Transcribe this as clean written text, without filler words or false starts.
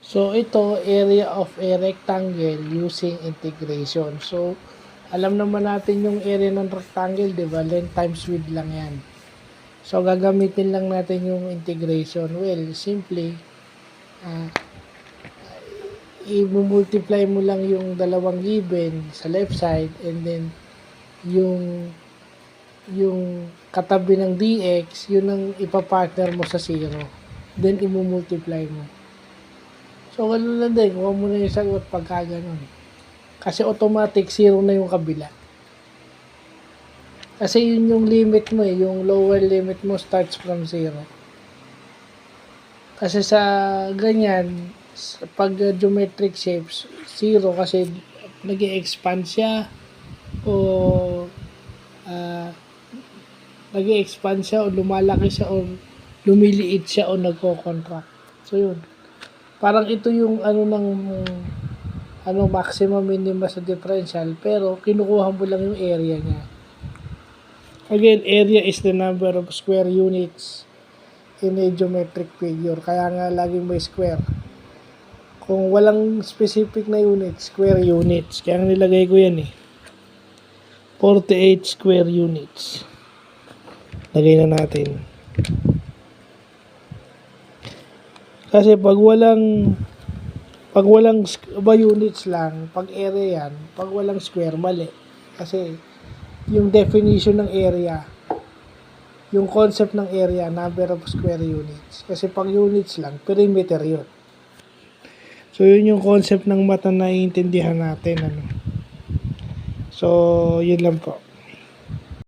So, ito, area of a rectangle using integration. So, alam naman natin yung area ng rectangle, di ba? Length times width lang yan. So, gagamitin lang natin yung integration. Well, simply, i-multiply mo lang yung dalawang given sa left side and then yung katabi ng dx, yun ang ipapartner mo sa 0. Then, i-multiply mo. So, ganun lang din. Kuha mo na yung sagot pagka ganun. Kasi automatic, 0 na yung kabila. Kasi yun yung limit mo yung lower limit mo starts from 0. Kasi sa ganyan, pag geometric shapes, 0 kasi nag-i-expand siya o nag-i-expand siya o lumalaki siya o lumiliit siya o nagko-contract. So yun. Parang ito yung maximum minima sa differential pero kinukuha mo lang yung area niya. Again, area is the number of square units in a geometric figure. Kaya nga laging may square. Kung walang specific na unit, square units. Kaya nilagay ko yan 48 square units. Lagay na natin. Kasi pag walang units lang, pag area yan, pag walang square, mali. Kasi yung definition ng area, yung concept ng area, number of square units. Kasi pag units lang, perimeter yun. So, yun yung concept ng mata na iintindihan natin. So, yun lang po.